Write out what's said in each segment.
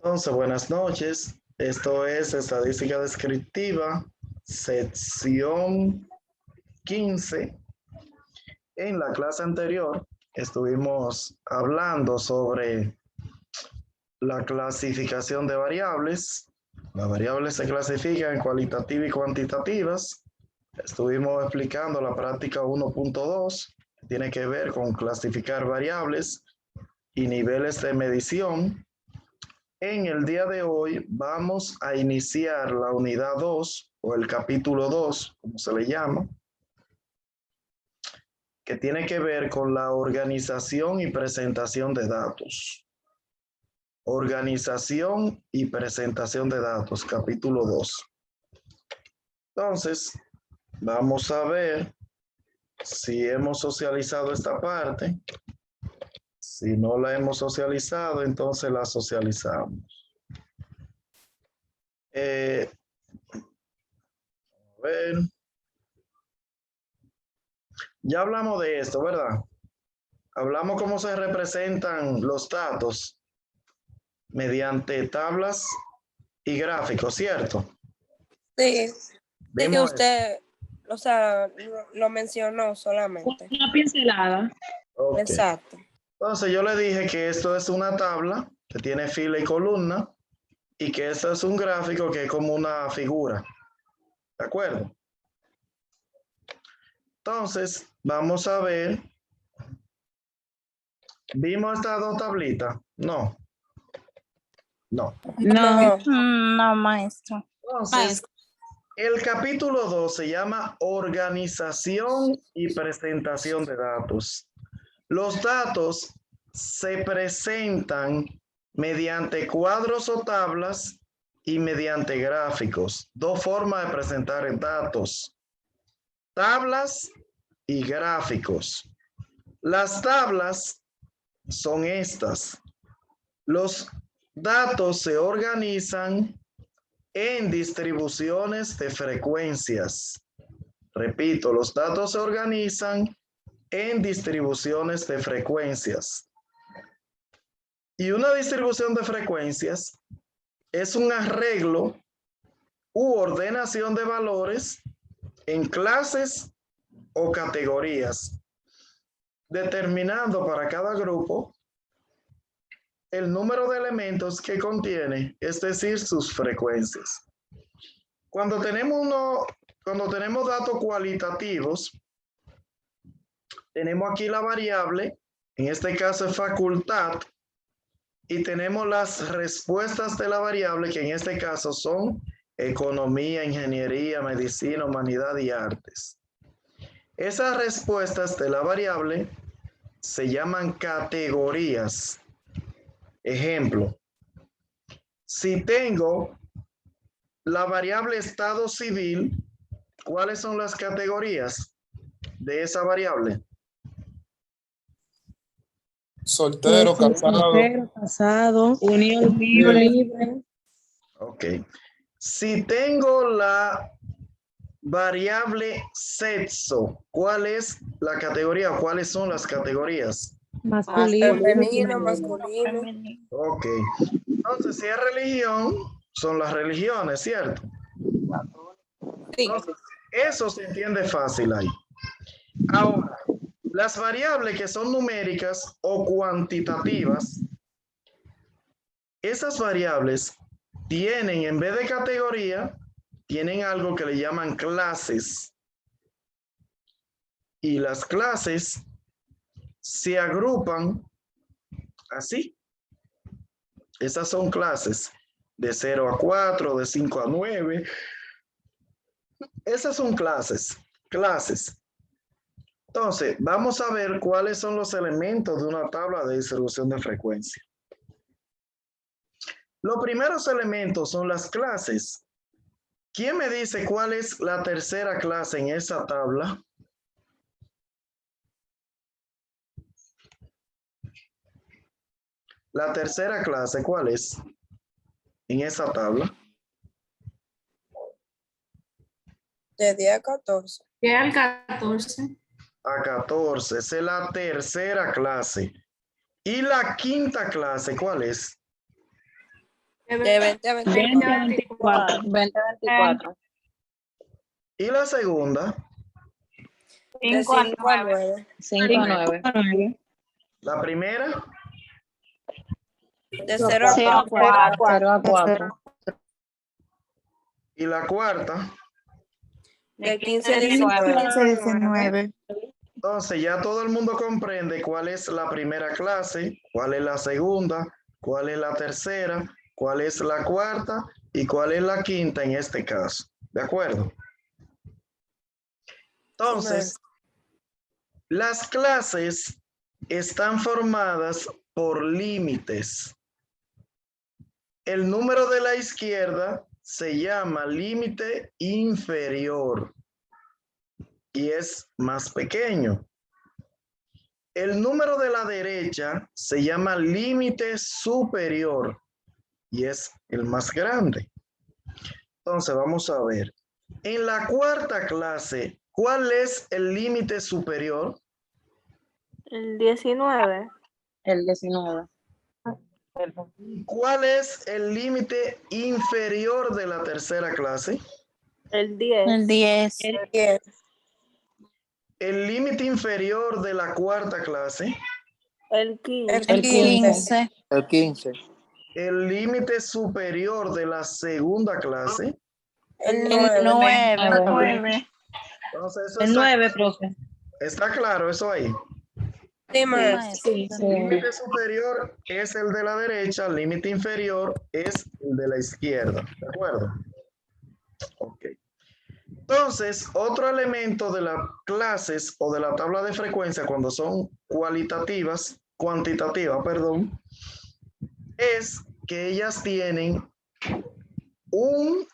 Entonces, buenas noches. Esto es Estadística Descriptiva, sección 15. En la clase anterior estuvimos hablando sobre la clasificación de variables. Las variables se clasifican en cualitativas y cuantitativas. Estuvimos explicando la práctica 1.2, que tiene que ver con clasificar variables y niveles de medición. En el día de hoy vamos a iniciar la unidad 2 o el capítulo 2, como se le llama, que tiene que ver con la organización y presentación de datos. Organización y presentación de datos, capítulo 2. Entonces, vamos a ver si hemos socializado esta parte. Si no la hemos socializado, entonces la socializamos. A ver. Ya hablamos de esto, ¿verdad? Hablamos cómo se representan los datos mediante tablas y gráficos, ¿cierto? Sí, de que Vimos usted, o sea, lo mencionó solamente. Una pincelada. Ok. Exacto. Entonces yo le dije que esto es una tabla que tiene fila y columna y que esto es un gráfico que es como una figura. ¿De acuerdo? Entonces, vamos a ver. ¿Vimos estas dos tablitas? No. No. No. No, maestro. Entonces, el capítulo 2 se llama Organización y presentación de datos. Los datos se presentan mediante cuadros o tablas y mediante gráficos. Dos formas de presentar datos: tablas y gráficos. Las tablas son estas. Los datos se organizan en distribuciones de frecuencias. Repito, los datos se organizan en distribuciones de frecuencias. Y una distribución de frecuencias es un arreglo u ordenación de valores en clases o categorías, determinando para cada grupo el número de elementos que contiene, es decir, sus frecuencias. Cuando tenemos datos cualitativos, tenemos aquí la variable, en este caso es facultad, y tenemos las respuestas de la variable, que en este caso son economía, ingeniería, medicina, humanidad y artes. Esas respuestas de la variable se llaman categorías. Ejemplo, si tengo la variable estado civil, ¿cuáles son las categorías de esa variable? Soltero, casado, unión libre. Ok. Si tengo la variable sexo, ¿cuál es la categoría? ¿Cuáles son las categorías? Masculino. Femenino, masculino. Ok. Entonces, si es religión, son las religiones, ¿cierto? Sí. Entonces, eso se entiende fácil ahí. Ahora, las variables que son numéricas o cuantitativas, esas variables tienen, en vez de categoría, tienen algo que le llaman clases. Y las clases se agrupan así. Esas son clases de 0 a 4, de 5 a 9. Esas son clases. Entonces, vamos a ver cuáles son los elementos de una tabla de distribución de frecuencia. Los primeros elementos son las clases. ¿Quién me dice cuál es la tercera clase en esa tabla? La tercera clase, ¿cuál es en esa tabla? De 10 a 14. ¿Qué al 14? A 14, esa es la tercera clase. ¿Y la quinta clase, cuál es? De 20 a 24. 2024. 2024. Y la segunda, De 5 a 9. 5 a 9. 9. la primera, De 0 a 0 a 4. 0 a 4. y la cuarta. De 15 a 19. 19. Entonces ya todo el mundo comprende cuál es la primera clase, cuál es la segunda, cuál es la tercera, cuál es la cuarta y cuál es la quinta en este caso. ¿De acuerdo? Entonces, las clases están formadas por límites. El número de la izquierda se llama límite inferior y es más pequeño. El número de la derecha se llama límite superior y es el más grande. Entonces vamos a ver. En la cuarta clase, ¿cuál es el límite superior? El 19. El 19. ¿Cuál es el límite inferior de la tercera clase? El 10. El 10. El 10. El límite inferior de la cuarta clase. El 15. El 15. El 15. El límite superior de la segunda clase. El El 9. 9. Entonces, eso El está, 9, profe. está claro, eso ahí. Sí, maestro. Sí, El límite superior es el de la derecha, el límite inferior es el de la izquierda. ¿De acuerdo? Ok. Entonces, otro elemento de las clases o de la tabla de frecuencia cuando son cuantitativas, perdón, es que ellas tienen un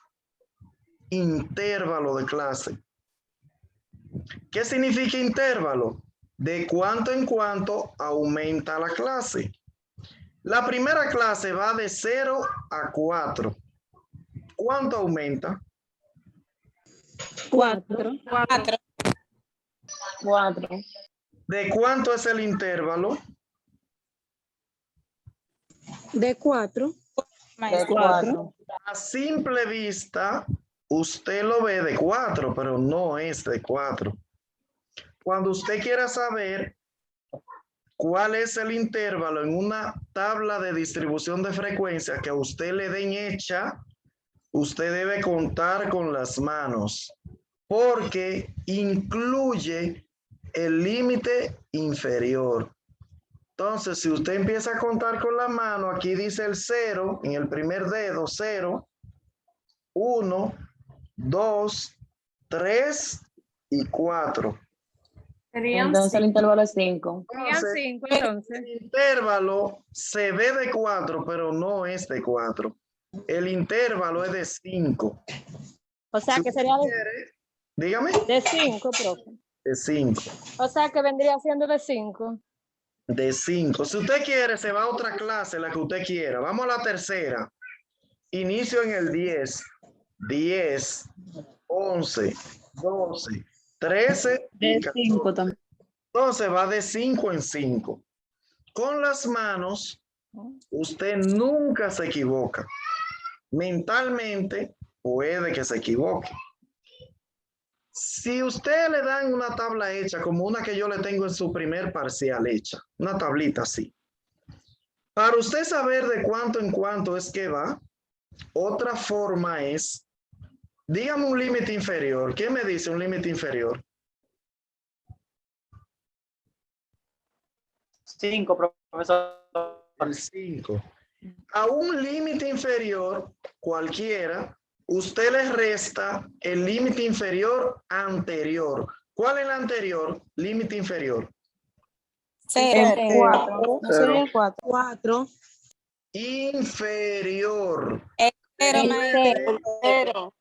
intervalo de clase. ¿Qué significa intervalo? De cuánto en cuánto aumenta la clase. La primera clase va de 0 a 4. ¿Cuánto aumenta? 4. 4. ¿De cuánto es el intervalo? De 4. De 4. A simple vista, usted lo ve de 4, pero no es de 4. Cuando usted quiera saber cuál es el intervalo en una tabla de distribución de frecuencia que a usted le den hecha, usted debe contar con las manos, porque incluye el límite inferior. Entonces, si usted empieza a contar con la mano, aquí dice el 0, en el primer dedo, 0, 1, 2, 3 y 4. Entonces el intervalo es 5. Entonces, 5 entonces. el intervalo se ve de 4, pero no es de 4. El intervalo es de 5. O sea, Si que usted sería quiere, dígame, de 5, profe. de 5. O sea, que vendría siendo de 5. De 5. Si usted quiere, se va a otra clase, la que usted quiera. Vamos a la tercera. Inicio en el 10. 10, 11, 12, 13 y De 14. 5 también. Entonces va de 5 en 5. Con las manos, usted nunca se equivoca. Mentalmente puede que se equivoque. Si usted le dan una tabla hecha, como una que yo le tengo en su primer parcial hecha, una tablita así, para usted saber de cuánto en cuánto es que va, otra forma es, dígame un límite inferior. ¿Qué me dice un límite inferior? 5, profesor. El 5. A un límite inferior cualquiera, usted le resta el límite inferior anterior. ¿Cuál es el anterior? Límite inferior. 0. 4. No sería el 4. 4. Inferior. 0, maestro. 0.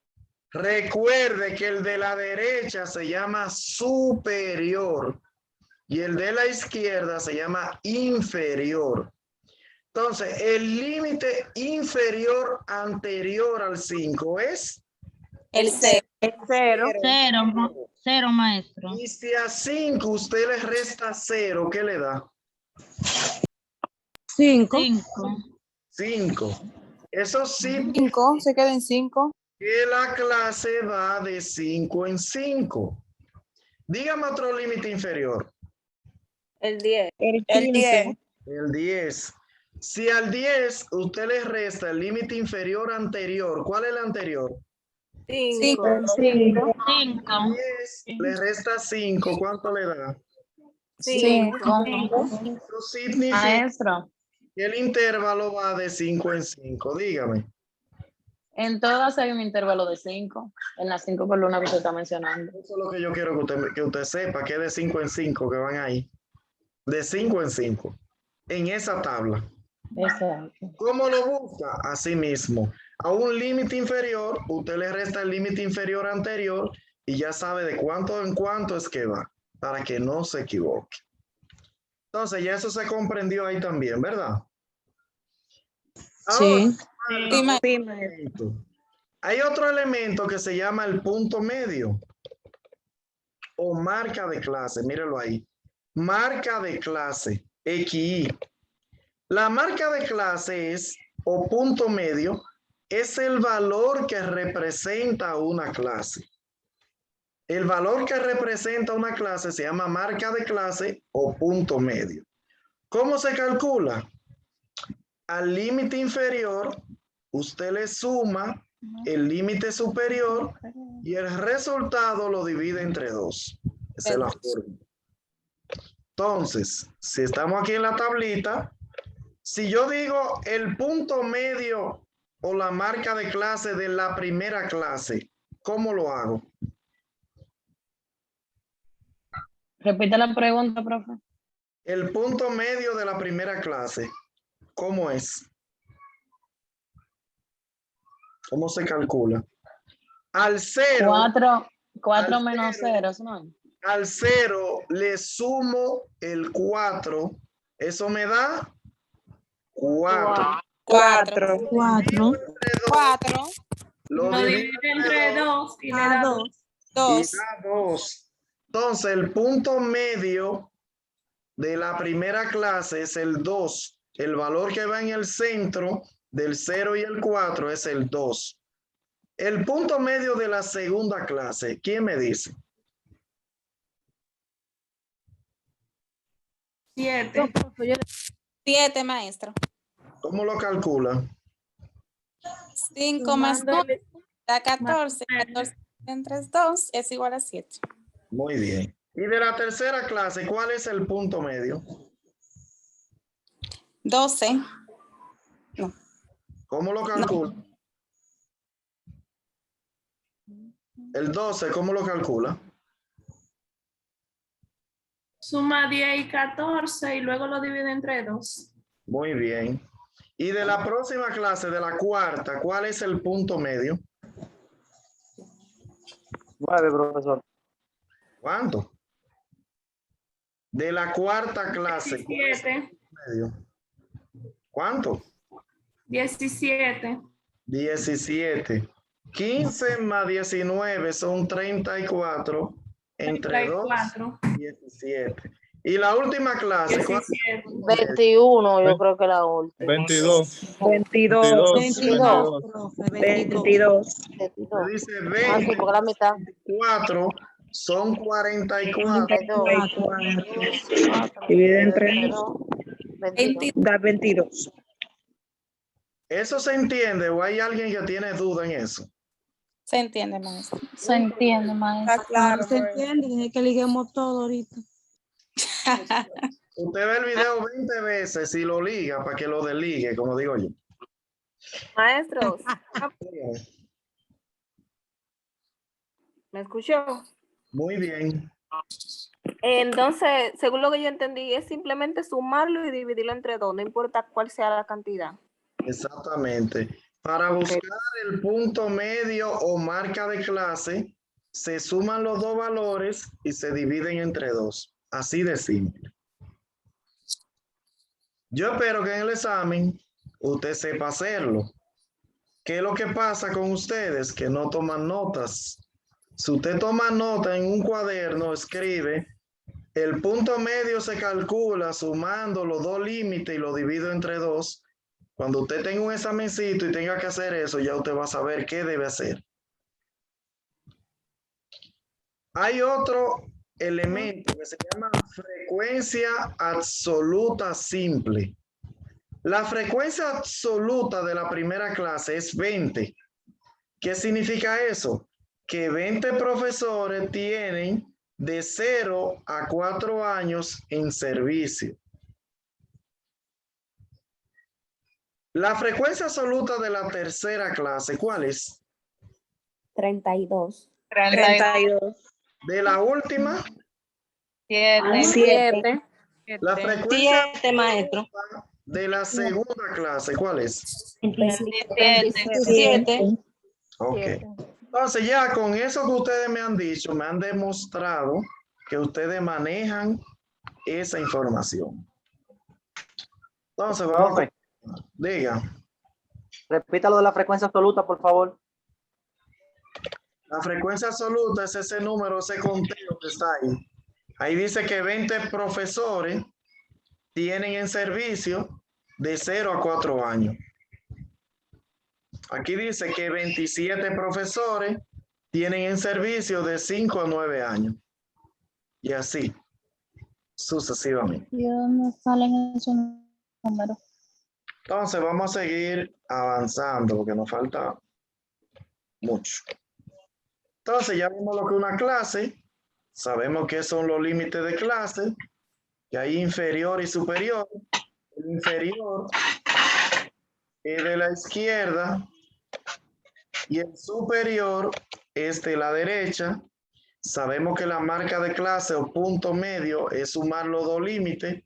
Recuerde que el de la derecha se llama superior y el de la izquierda se llama inferior. Entonces, el límite inferior anterior al 5 es, El 0. 0. 0, maestro. y si a 5 usted le resta 0, ¿qué le da? 5. 5. Eso sí 5, se queda en 5. que la clase va de 5 en 5. Dígame otro límite inferior. El 10. El El 10. 15. El 10. Si al 10 usted le resta el límite inferior anterior, ¿cuál es el anterior? 5. 5. 10 le resta 5, ¿cuánto le da? 5. Eso significa Maestro, que el intervalo va de 5 en 5. Dígame. en todas hay un intervalo de 5. En las 5 columnas que usted está mencionando. Eso es lo que yo quiero que usted sepa, que es de 5 en 5 que van ahí. De 5 en 5. En esa tabla. Exacto. ¿Cómo lo busca? Así mismo. A un límite inferior, usted le resta el límite inferior anterior y ya sabe de cuánto en cuánto es que va, para que no se equivoque. Entonces, ya eso se comprendió ahí también, ¿verdad? Sí. Ahora, Sí, maestro. hay otro elemento que se llama el punto medio o marca de clase. Míralo ahí. Marca de clase, XI. La marca de clase es, o punto medio, es el valor que representa una clase. El valor que representa una clase se llama marca de clase o punto medio. ¿Cómo se calcula? Al límite inferior, usted le suma el límite superior y el resultado lo divide entre 2. Esa es la forma. Entonces, si estamos aquí en la tablita, si yo digo el punto medio o la marca de clase de la primera clase, ¿cómo lo hago? Repita la pregunta, profe. El punto medio de la primera clase, ¿cómo es? ¿Cómo se calcula? Al 0. 4 al menos cero. 0, ¿no? Al 0 le sumo el 4. Eso me da 4. 4. 4. 4. Lo divido entre 2 y le da 2. y 2. da 2. Entonces, el punto medio de la primera clase es el 2. El valor que va en el centro del 0 y el 4 es el 2. El punto medio de la segunda clase, ¿quién me dice? 7. 7, maestro. ¿Cómo lo calcula? 5 más 9 da 14. 14 entre 2 es igual a 7. Muy bien. Y de la tercera clase, ¿cuál es el punto medio? 12. ¿Cómo lo calcula? El 12, ¿cómo lo calcula? Suma 10 y 14 y luego lo divide entre 2. Muy bien. Y de la próxima clase, de la cuarta, ¿cuál es el punto medio? 9, profesor. ¿Cuánto? De la cuarta clase. ¿Cuál es el 17. punto medio? ¿Cuánto? 17. 17. 15 más 19 son 34. Entre 2, 34. 17. Y la última clase, ¿cuál es? 17. 21, yo creo que la última. 22. 22. 22. Profe, 22. Me dice Ah, sí, porque la mitad. 24 son 44. 24. Divide entre 2. 22. Da 22. ¿Eso se entiende o hay alguien que tiene duda en eso? Se entiende, maestro. Se entiende, maestro. Está claro. Se entiende, desde que liguemos todo ahorita. Usted ve el video 20 veces y lo liga para que lo desligue, como digo yo. Maestros, ¿me escuchó? Muy bien. Entonces, según lo que yo entendí, es simplemente sumarlo y dividirlo entre 2, no importa cuál sea la cantidad. Exactamente. Para buscar el punto medio o marca de clase, se suman los dos valores y se dividen entre 2. Así de simple. Yo espero que en el examen usted sepa hacerlo. ¿Qué es lo que pasa con ustedes? Que no toman notas. Si usted toma nota en un cuaderno, escribe, el punto medio se calcula sumando los dos límites y lo divido entre 2. Cuando usted tenga un examencito y tenga que hacer eso, ya usted va a saber qué debe hacer. Hay otro elemento que se llama frecuencia absoluta simple. La frecuencia absoluta de la primera clase es 20. ¿Qué significa eso? Que 20 profesores tienen de 0 a 4 años en servicio. La frecuencia absoluta de la tercera clase, ¿cuál es? 32. 32. De la última, 7. la frecuencia 7, maestro. de la segunda clase, ¿cuál es? 7. Ok. Entonces ya con eso que ustedes me han dicho, me han demostrado que ustedes manejan esa información. Entonces vamos Profe, diga. repita lo de la frecuencia absoluta, por favor. La frecuencia absoluta es ese número, ese conteo que está ahí. Ahí dice que 20 profesores tienen en servicio de 0 a 4 años. Aquí dice que 27 profesores tienen en servicio de 5 a 9 años. Y así, sucesivamente. ¿Y de dónde salen esos números? Entonces vamos a seguir avanzando porque nos falta mucho. Entonces ya vimos lo que es una clase. Sabemos qué son los límites de clase, que hay inferior y superior. El inferior es de la izquierda y el superior es de la derecha. Sabemos que la marca de clase o punto medio es sumar los dos límites,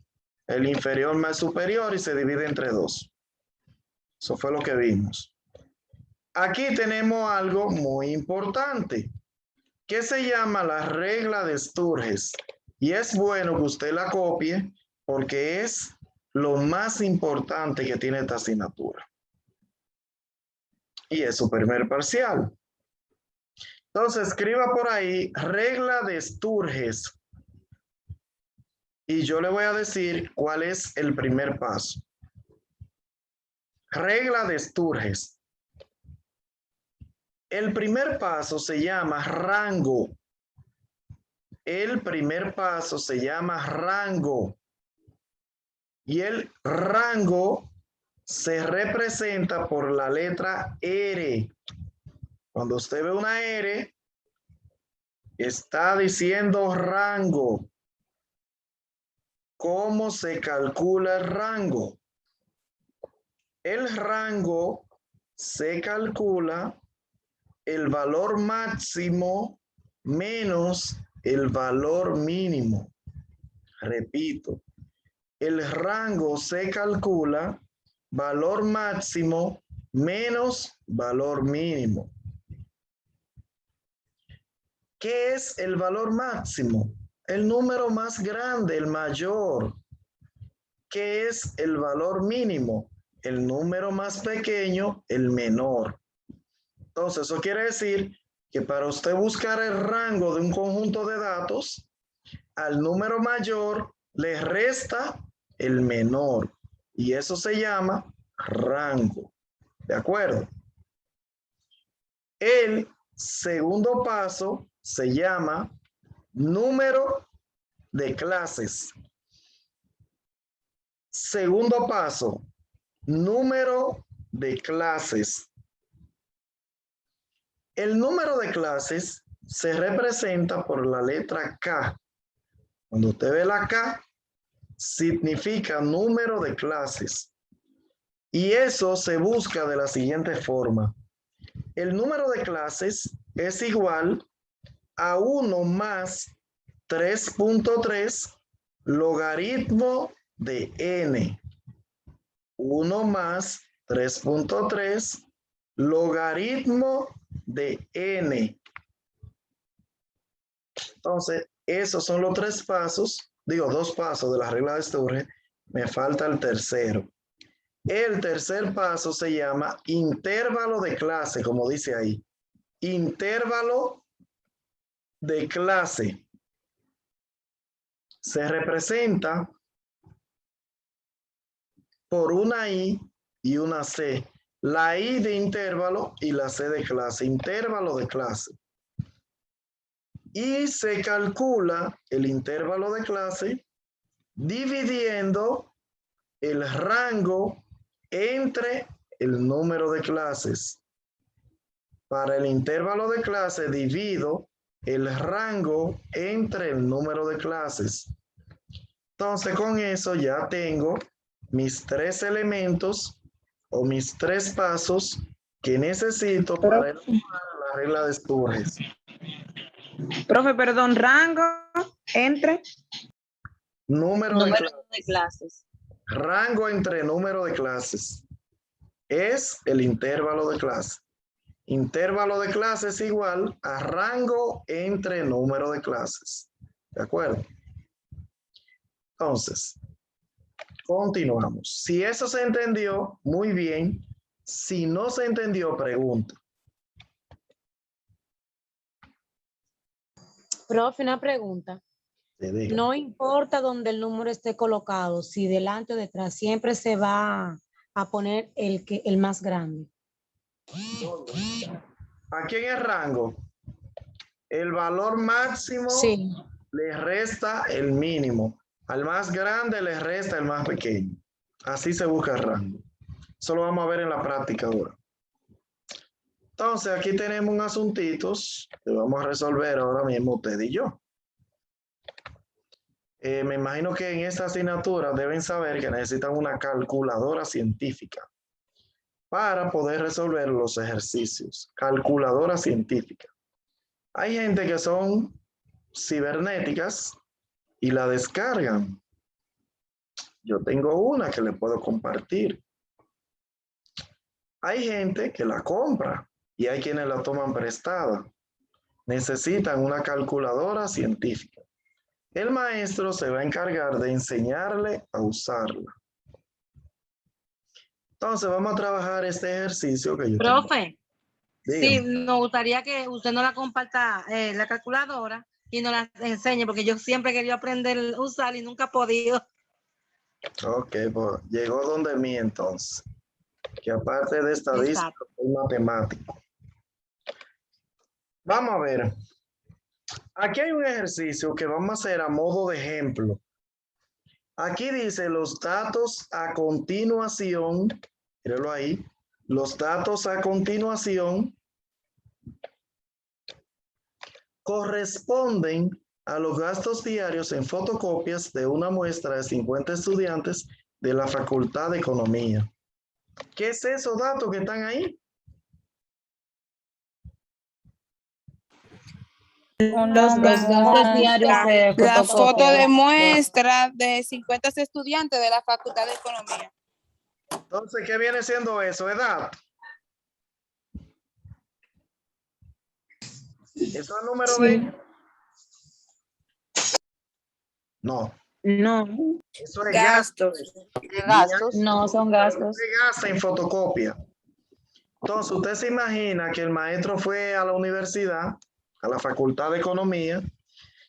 el inferior más superior, y se divide entre 2. Eso fue lo que vimos. Aquí tenemos algo muy importante, que se llama la regla de Sturges. Y es bueno que usted la copie porque es lo más importante que tiene esta asignatura. Y es su primer parcial. Entonces, escriba por ahí, regla de Sturges. Y yo le voy a decir cuál es el primer paso. Regla de Sturges. El primer paso se llama rango. El primer paso se llama rango. Y el rango se representa por la letra R. Cuando usted ve una R, está diciendo rango. ¿Cómo se calcula el rango? El rango se calcula el valor máximo menos el valor mínimo. Repito, el rango se calcula valor máximo menos valor mínimo. ¿Qué es el valor máximo? El número más grande, el mayor. ¿Qué es el valor mínimo? El número más pequeño, el menor. Entonces, eso quiere decir que para usted buscar el rango de un conjunto de datos, al número mayor le resta el menor. Y eso se llama rango. ¿De acuerdo? El segundo paso se llama número de clases. Segundo paso, número de clases. El número de clases se representa por la letra K. Cuando usted ve la K, significa número de clases. Y eso se busca de la siguiente forma. El número de clases es igual a 1 más 3.3 logaritmo de n. 1 más 3.3 logaritmo de n. Entonces, esos son los 3 pasos, digo 2 pasos de la regla de Sturges. Me falta el tercero. El tercer paso se llama intervalo de clase, como dice ahí. Intervalo de clase. Se representa por una I y una C. La I de intervalo y la C de clase. Intervalo de clase. Y se calcula el intervalo de clase dividiendo el rango entre el número de clases. Para el intervalo de clase divido el rango entre el número de clases. Entonces con eso ya tengo mis 3 elementos o mis 3 pasos que necesito para elaborar la regla de Sturges. Profe, perdón, rango entre. Número de Número clases. de clases. Rango entre número de clases. Es el intervalo de clase. Intervalo de clases es igual a rango entre número de clases. ¿De acuerdo? Entonces, continuamos. Si eso se entendió, muy bien. Si no se entendió, pregunta. Profe, una pregunta. Te digo. No importa dónde el número esté colocado, si delante o detrás, siempre se va a poner el más grande. Aquí en el rango, el valor máximo Sí. le resta el mínimo. Al más grande le resta el más pequeño. Así se busca el rango. Eso lo vamos a ver en la práctica ahora. Entonces, aquí tenemos un asuntitos que vamos a resolver ahora mismo usted y yo. Me imagino que en esta asignatura deben saber que necesitan una calculadora científica para poder resolver los ejercicios. Calculadora científica. Hay gente que son cibernéticas y la descargan. Yo tengo una que le puedo compartir. Hay gente que la compra y hay quienes la toman prestada. Necesitan una calculadora científica. El maestro se va a encargar de enseñarle a usarla. Entonces vamos a trabajar este ejercicio que yo Profe, tengo. sí, Dígame. nos gustaría que usted nos la comparta la calculadora y nos la enseñe, porque yo siempre he querido aprender a usar y nunca he podido. Ok, pues llegó donde mí entonces. Que aparte de estadística, Exacto. soy matemático. Vamos a ver. Aquí hay un ejercicio que vamos a hacer a modo de ejemplo. Aquí dice los datos a continuación. Míralo ahí. Los datos a continuación corresponden a los gastos diarios en fotocopias de una muestra de 50 estudiantes de la Facultad de Economía. ¿Qué es esos datos que están ahí? Los gastos diarios de La fotocopia. foto de muestra de 50 estudiantes de la Facultad de Economía. Entonces, ¿qué viene siendo eso? ¿Edad? ¿Eso es el número de...? No. No. Eso es Gastos. Gastos. No, son gastos. Se gasta en fotocopia. Entonces, usted se imagina que el maestro fue a la universidad, a la Facultad de Economía,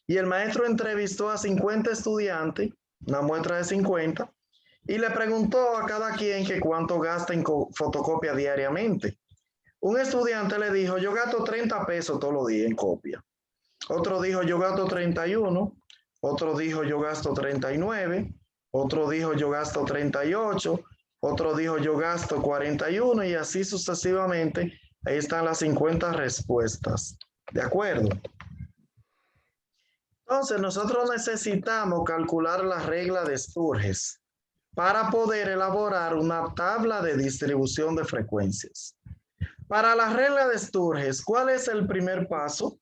y el maestro entrevistó a 50 estudiantes, una muestra de 50, y le preguntó a cada quien que cuánto gasta en fotocopia diariamente. Un estudiante le dijo, yo gasto 30 pesos todos los días en copia. Otro dijo, yo gasto 31. Otro dijo, yo gasto 39. Otro dijo, yo gasto 38. Otro dijo, yo gasto 41 y así sucesivamente. Ahí están las 50 respuestas. ¿De acuerdo? Entonces, nosotros necesitamos calcular la regla de Sturges para poder elaborar una tabla de distribución de frecuencias. Para la regla de Sturges, ¿cuál es el primer paso?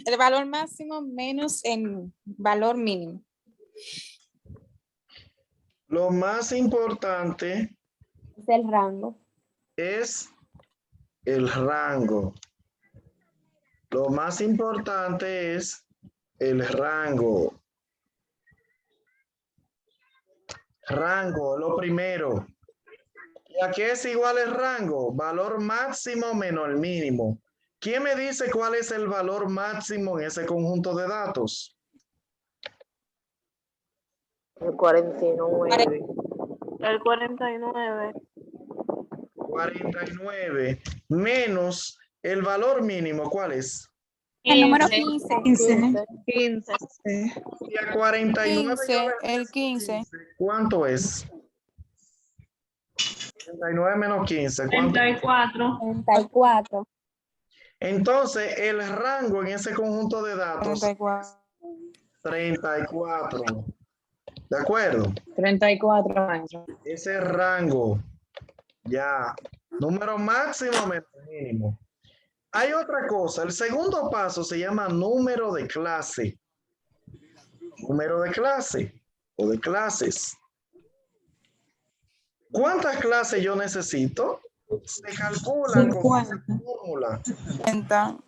El valor máximo menos el valor mínimo. Lo más importante Es el rango. es el rango. Lo más importante es el rango. Rango, lo primero. ¿Y a qué es igual el rango? Valor máximo menos el mínimo. ¿Quién me dice cuál es el valor máximo en ese conjunto de datos? El 49. El 49. 49 menos el valor mínimo, ¿cuál es? El número 15. 15. Y a 49 yo le 15, el resto 15. ¿cuánto es? 39 menos 15, ¿cuánto? 34. 34. Entonces, el rango en ese conjunto de datos, 34. 34. ¿De acuerdo? 34, maestro. Ese rango, ya, número máximo menos mínimo. Hay otra cosa, el segundo paso se llama número de clase. Número de clase o de clases. ¿Cuántas clases yo necesito? Se calcula con esa fórmula. 50.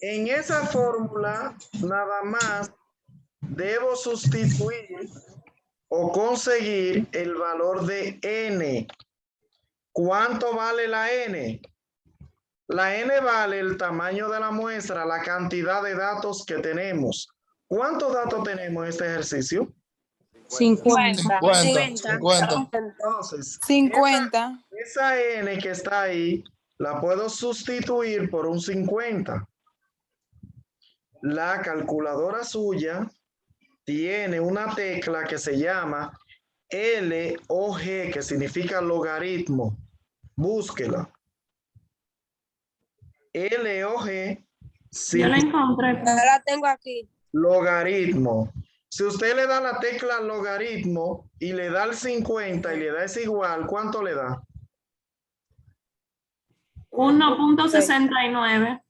En esa fórmula, nada más debo sustituir o conseguir el valor de n. ¿Cuánto vale la n? La n vale el tamaño de la muestra, la cantidad de datos que tenemos. ¿Cuántos datos tenemos en este ejercicio? 50. 50. Entonces, 50. esa n que está ahí, la puedo sustituir por un 50. La calculadora suya tiene una tecla que se llama LOG, que significa logaritmo. Búsquela. LOG Yo la encontré. La tengo aquí. logaritmo. Si usted le da la tecla logaritmo y le da el 50 y le da ese igual, ¿cuánto le da? 1.69.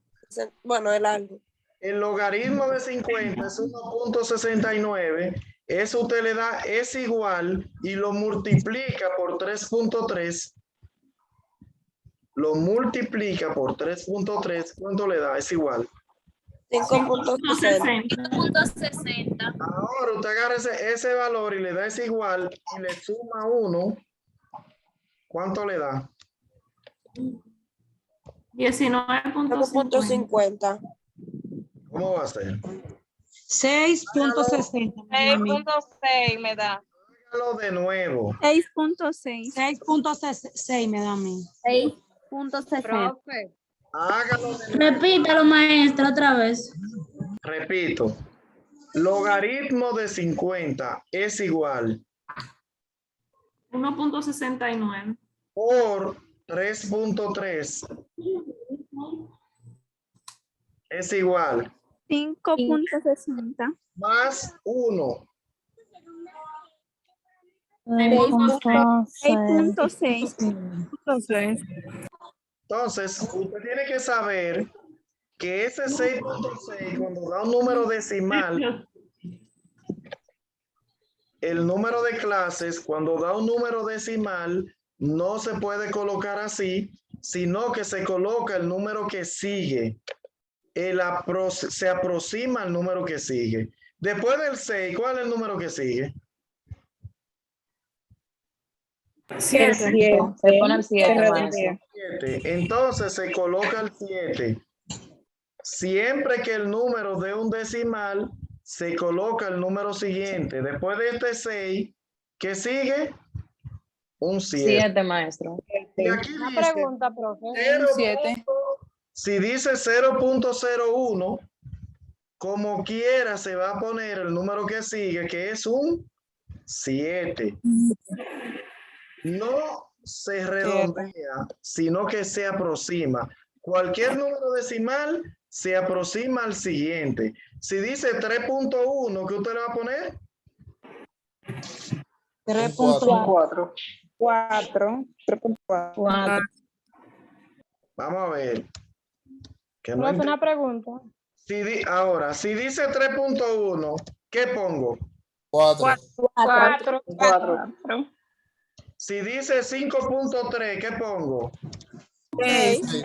Bueno, el algo. El logaritmo de 50 es 1.69. Eso usted le da es igual y lo multiplica por 3.3. Lo multiplica por 3.3. ¿Cuánto le da? Es igual. 5.60. Ahora usted agarra ese valor y le da ese igual y le suma 1. ¿Cuánto le da? 19.50. ¿Cómo va a ser? 6.60. 6.6 me da. Hágalo de nuevo. 6.6. 6.6 me da a mí. 6.60. Hágalo de nuevo. Repítalo, maestra, otra vez. Repito. Logaritmo de 50 es igual 1.69. por 3.3 es igual 5.60. más 1. 6.6. Entonces, usted tiene que saber que ese 6.6, cuando da un número decimal, el número de clases, cuando da un número decimal, no se puede colocar así, sino que se coloca el número que sigue. Se aproxima al número que sigue. Después del 6, ¿cuál es el número que sigue? 7. Se pone el 7, maestro. 7. Entonces se coloca el 7. Siempre que el número dé un decimal, se coloca el número siguiente. Después de este 6, ¿qué sigue? Un 7. 7, maestro. Y aquí Una dice pregunta, profe. 7. Si dice 0.01, como quiera se va a poner el número que sigue, que es un 7. No se redondea, sino que se aproxima. Cualquier número decimal se aproxima al siguiente. Si dice 3.1, ¿qué usted le va a poner? 3.4. 4. 4. Vamos a ver. Que no Profe, una pregunta. ahora, si dice 3.1, ¿qué pongo? 4. 4. Si dice 5.3, ¿qué pongo? 6. Si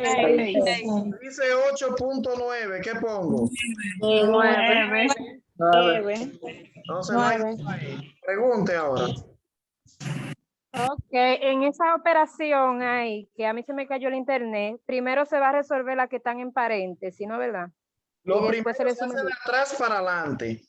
dice 8.9, ¿qué pongo? 9. Entonces, no hay ahí. Pregunte ahora. Ok, en esa operación ahí, que a mí se me cayó el internet, primero se va a resolver las que están en paréntesis, ¿no verdad? Lo Y primero después se le se hace suma. de atrás para adelante.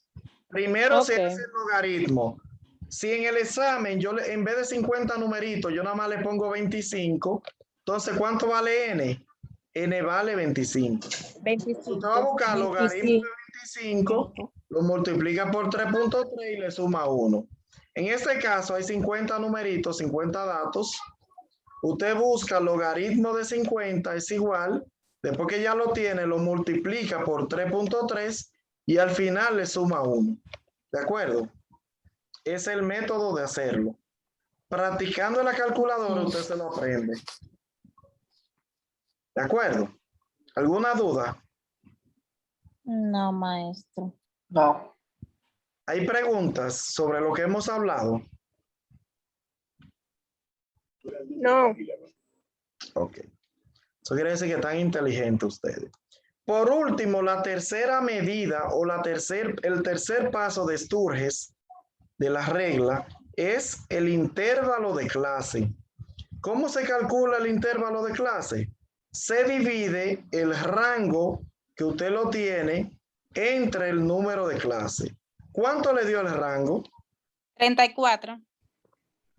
Primero se Ok. hace el logaritmo. Si en el examen en vez de 50 numeritos, yo nada más le pongo 25, entonces ¿cuánto vale n? N vale 25. 25. Usted va a buscar logaritmo de 25, lo multiplica por 3.3 y le suma 1. En este caso hay 50 numeritos, 50 datos. Usted busca logaritmo de 50 es igual, después que ya lo tiene, lo multiplica por 3.3 y al final le suma 1. ¿De acuerdo? Es el método de hacerlo. Practicando en la calculadora usted se lo aprende. ¿De acuerdo? ¿Alguna duda? No, maestro. No. ¿Hay preguntas sobre lo que hemos hablado? No. Ok. Eso quiere decir que están inteligentes ustedes. Por último, la tercera medida o el tercer paso de Sturges de la regla es el intervalo de clase. ¿Cómo se calcula el intervalo de clase? Se divide el rango que usted lo tiene entre el número de clase. ¿Cuánto le dio el rango? 34.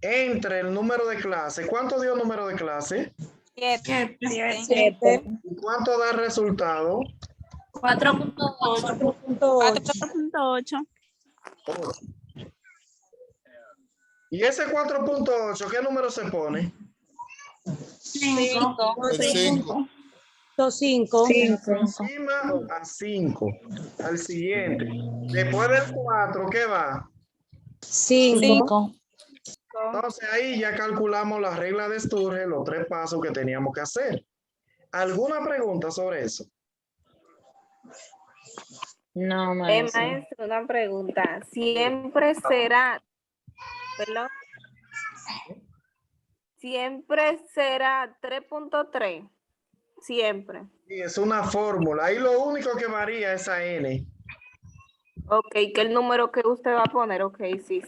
Entre el número de clase. ¿Cuánto dio el número de clase? 7. 7. ¿Y cuánto da el resultado? 4.8. 4.8. 8. ¿Y ese 4.8 qué número se pone? 5. El 5. 5. Encima a 5. Al siguiente. Después del 4, ¿qué va? 5. Entonces ahí ya calculamos la regla de Sturges, los 3 pasos que teníamos que hacer. ¿Alguna pregunta sobre eso? No, maestro. Maestro, una pregunta. Siempre será, perdón, siempre será 3.3. Siempre. Sí, es una fórmula. Ahí lo único que varía es a n. Ok, que el número que usted va a poner, ok, sí.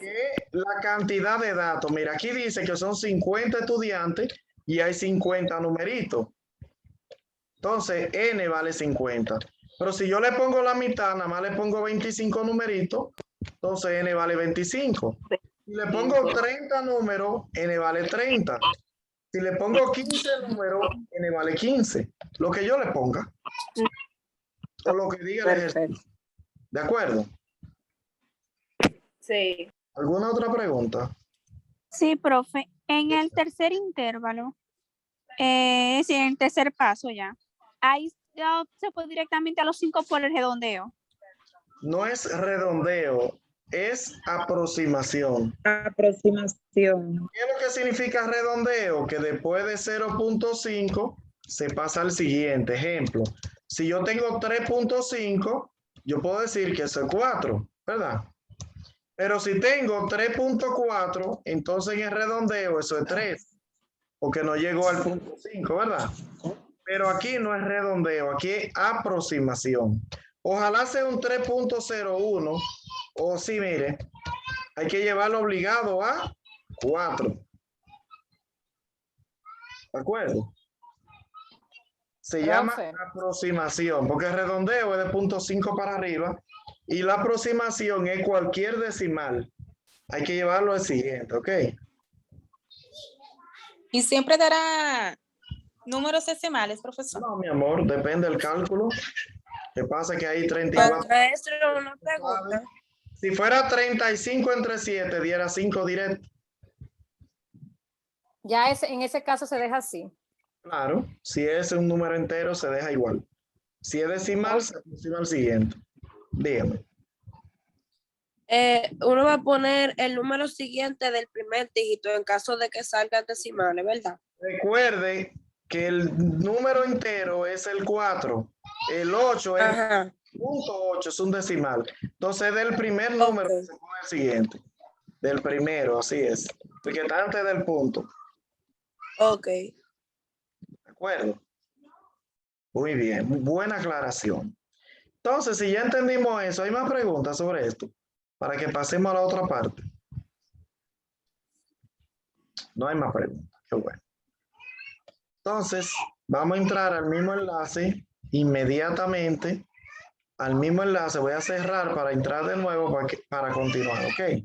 La cantidad de datos. Mira, aquí dice que son 50 estudiantes y hay 50 numeritos. Entonces, n vale 50. Pero si yo le pongo la mitad, nada más le pongo 25 numeritos, entonces n vale 25. Si le pongo 30 números, n vale 30. Si le pongo 15 números, n vale 15. Lo que yo le ponga. O lo que diga el ejercicio. ¿De acuerdo? Sí. ¿Alguna otra pregunta? Sí, profe. En el tercer intervalo, sí, en el tercer paso ya, ahí ya se fue directamente a los 5 por el redondeo. No es redondeo, es aproximación. Aproximación. ¿Qué es lo que significa redondeo? Que después de 0.5 se pasa al siguiente. Ejemplo, si yo tengo 3.5, yo puedo decir que eso es 4, ¿verdad? Pero si tengo 3.4, entonces en el redondeo eso es 3, porque no llegó al punto 5, ¿verdad? Pero aquí no es redondeo, aquí es aproximación. Ojalá sea un 3.01, o sí, mire, hay que llevarlo obligado a 4. ¿De acuerdo? Se llama aproximación, porque el redondeo es de 0.5 para arriba y la aproximación es cualquier decimal. Hay que llevarlo al siguiente, ¿ok? Y siempre dará números decimales, profesor. No, mi amor, depende del cálculo. ¿Qué pasa? Que hay 34. Maestro, una pregunta. Si fuera 35 entre 7, diera 5 directo. Ya en ese caso se deja así. Claro, si es un número entero, se deja igual. Si es decimal, se aproxima al siguiente. Dígame. Uno va a poner el número siguiente del primer dígito en caso de que salgan decimales, ¿verdad? Recuerde que el número entero es el 4. El 8 es Ajá. .8, es un decimal. Entonces, del primer número se pone el siguiente. Del primero, así es. Porque está antes del punto. Ok. ¿De acuerdo? Muy bien, buena aclaración. Entonces, si ya entendimos eso, ¿hay más preguntas sobre esto? Para que pasemos a la otra parte. No hay más preguntas. Qué bueno. Entonces, vamos a entrar al mismo enlace inmediatamente. Al mismo enlace voy a cerrar para entrar de nuevo para continuar, ¿ok?